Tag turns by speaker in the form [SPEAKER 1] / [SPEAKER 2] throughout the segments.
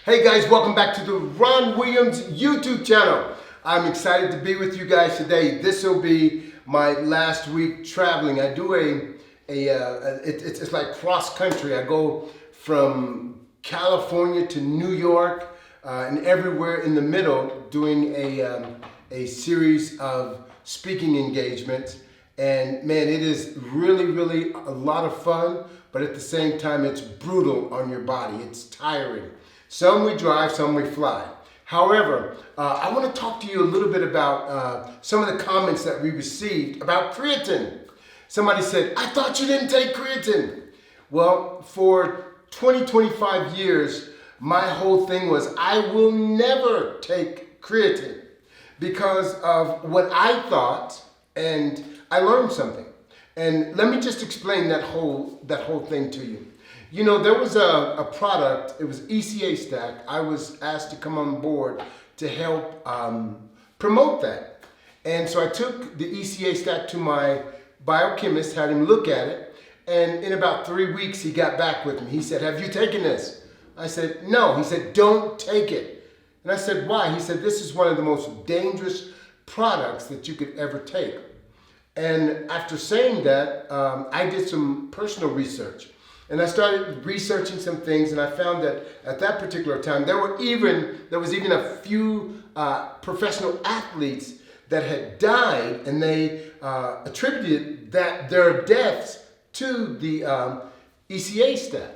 [SPEAKER 1] Hey guys, welcome back to the Ron Williams YouTube channel. I'm excited to be with you guys today. This will be my last week traveling. I do it's like cross country. I go from California to New York and everywhere in the middle doing a series of speaking engagements. And man, it is really a lot of fun, but at the same time, it's brutal on your body. It's tiring. Some we drive, some we fly. However, I want to talk to you a little bit about some of the comments that we received about creatine. Somebody said, I thought you didn't take creatine. Well, for 25 years, my whole thing was I will never take creatine because of what I thought, and I learned something. And let me just explain that whole thing to you. You know, there was a product, it was ECA Stack. I was asked to come on board to help promote that. And so I took the ECA Stack to my biochemist, had him look at it, and in about 3 weeks he got back with me. He said, have you taken this? I said, no. He said, don't take it. And I said, why? He said, this is one of the most dangerous products that you could ever take. And after saying that, I did some personal research. And I started researching some things, and I found that at that particular time, there was even a few professional athletes that had died, and they attributed their deaths to the ECA Stack.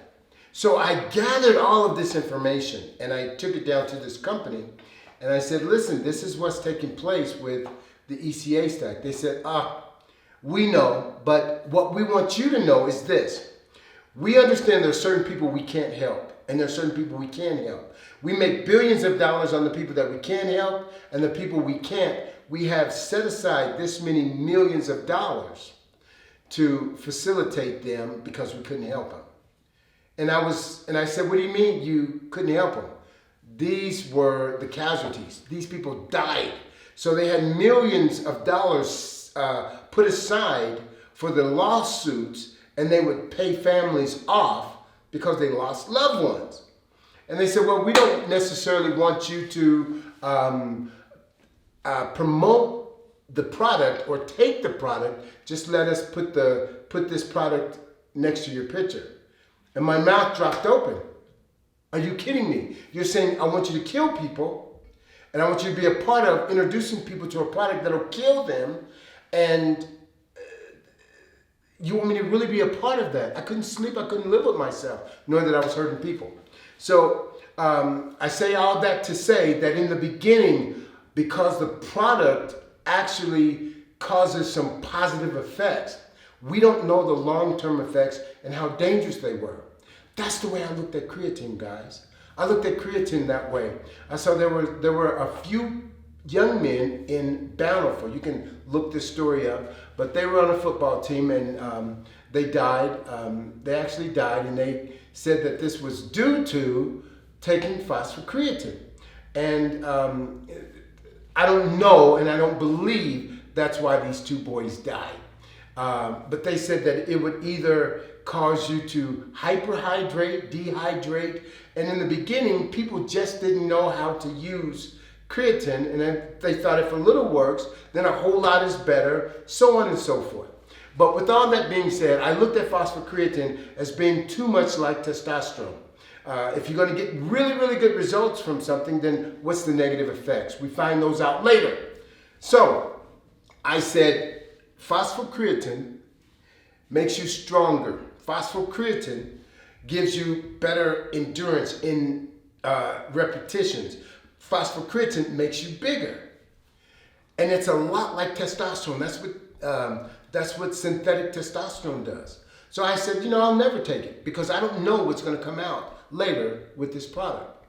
[SPEAKER 1] So I gathered all of this information, and I took it down to this company, and I said, listen, this is what's taking place with the ECA Stack. They said, we know, but what we want you to know is this. We understand there are certain people we can't help, and there are certain people we can help. We make billions of dollars on the people that we can help, and the people we can't. We have set aside this many millions of dollars to facilitate them because we couldn't help them. And I said, what do you mean you couldn't help them? These were the casualties. These people died. So they had millions of dollars put aside for the lawsuits, and they would pay families off because they lost loved ones. And they said, well, we don't necessarily want you to promote the product or take the product. Just let us put this product next to your picture. And my mouth dropped open. Are you kidding me? You're saying I want you to kill people, and I want you to be a part of introducing people to a product that'll kill them, and you want me to really be a part of that? I couldn't sleep, I couldn't live with myself, knowing that I was hurting people. So I say all that to say that in the beginning, because the product actually causes some positive effects, we don't know the long-term effects and how dangerous they were. That's the way I looked at creatine, guys. I looked at creatine that way. I saw there were a few young men in Bountiful. You can look this story up, but they were on a football team, and they died. They actually died, and they said that this was due to taking phosphocreatine. And I don't know, and I don't believe that's why these two boys died. But they said that it would either cause you to hyperhydrate, dehydrate, and in the beginning, people just didn't know how to use creatine, and then they thought if a little works, then a whole lot is better, so on and so forth. But with all that being said, I looked at phosphocreatine as being too much like testosterone. If you're going to get really good results from something, then what's the negative effects? We find those out later. So I said phosphocreatine makes you stronger. Phosphocreatine gives you better endurance in repetitions. Phosphocreatine makes you bigger, and it's a lot like testosterone. That's what synthetic testosterone does. So I said, I'll never take it because I don't know what's going to come out later with this product.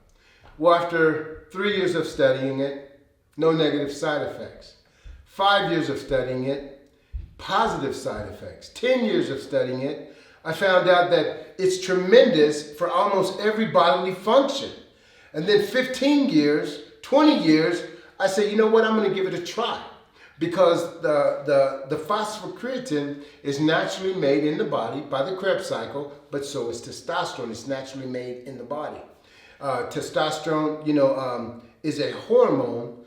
[SPEAKER 1] Well, after 3 years of studying it, no negative side effects. 5 years of studying it, positive side effects. 10 years of studying it, I found out that it's tremendous for almost every bodily function. And then 15 years, 20 years, I say, you know what, I'm going to give it a try. Because the phosphocreatine is naturally made in the body by the Krebs cycle, but so is testosterone. It's naturally made in the body. Testosterone, is a hormone,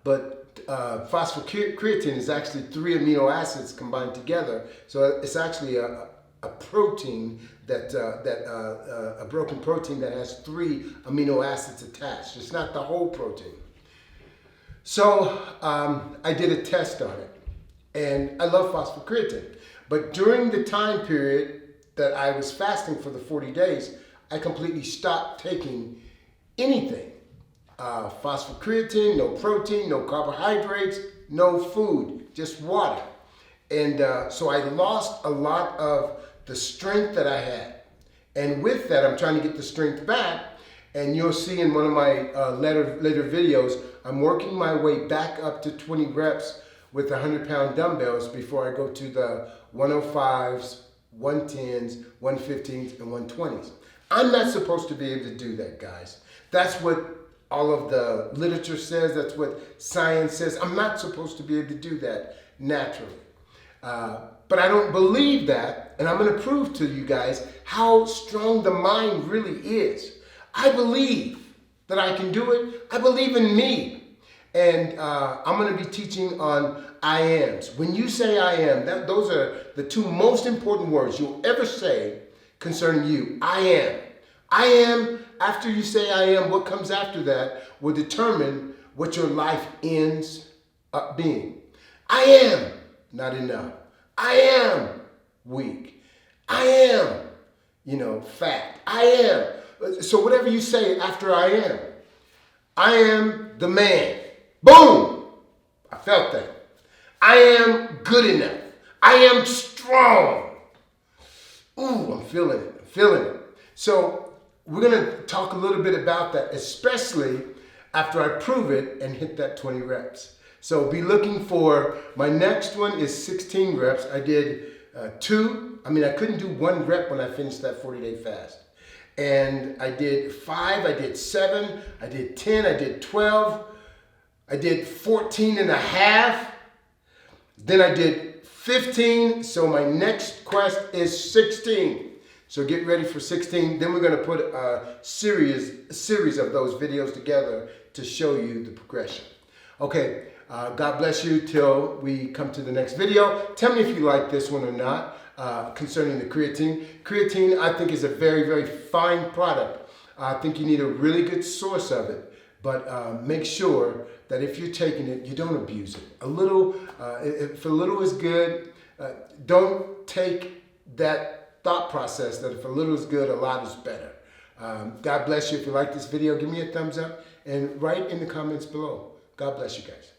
[SPEAKER 1] but phosphocreatine is actually 3 amino acids combined together. So it's actually a protein a broken protein that has 3 amino acids attached. It's not the whole protein. So I did a test on it, and I love phosphocreatine. But during the time period that I was fasting for the 40 days, I completely stopped taking anything. Phosphocreatine, no protein, no carbohydrates, no food, just water. And so I lost a lot of the strength that I had. And with that, I'm trying to get the strength back. And you'll see in one of my later videos, I'm working my way back up to 20 reps with 100-pound dumbbells before I go to the 105s, 110s, 115s, and 120s. I'm not supposed to be able to do that, guys. That's what all of the literature says. That's what science says. I'm not supposed to be able to do that naturally. But I don't believe that, and I'm going to prove to you guys how strong the mind really is. I believe that I can do it. I believe in me. And I'm going to be teaching on I ams. When you say I am, those are the 2 most important words you'll ever say concerning you. I am. I am, after you say I am, what comes after that will determine what your life ends up being. I am not enough. I am weak. I am, fat. I am. So whatever you say after I am the man. Boom! I felt that. I am good enough. I am strong. Ooh, I'm feeling it. I'm feeling it. So we're going to talk a little bit about that, especially after I prove it and hit that 20 reps. So be looking for, my next one is 16 reps. I did 2. I couldn't do 1 rep when I finished that 40-day fast. And I did 5, I did 7, I did 10, I did 12, I did 14 and a half. Then I did 15. So my next quest is 16. So get ready for 16. Then we're going to put a series of those videos together to show you the progression. Okay, God bless you till we come to the next video. Tell me if you like this one or not concerning the creatine. Creatine, I think, is a very, very fine product. I think you need a really good source of it. But make sure that if you're taking it, you don't abuse it. A little, if a little is good, don't take that thought process that if a little is good, a lot is better. God bless you. If you like this video, give me a thumbs up and write in the comments below. God bless you guys.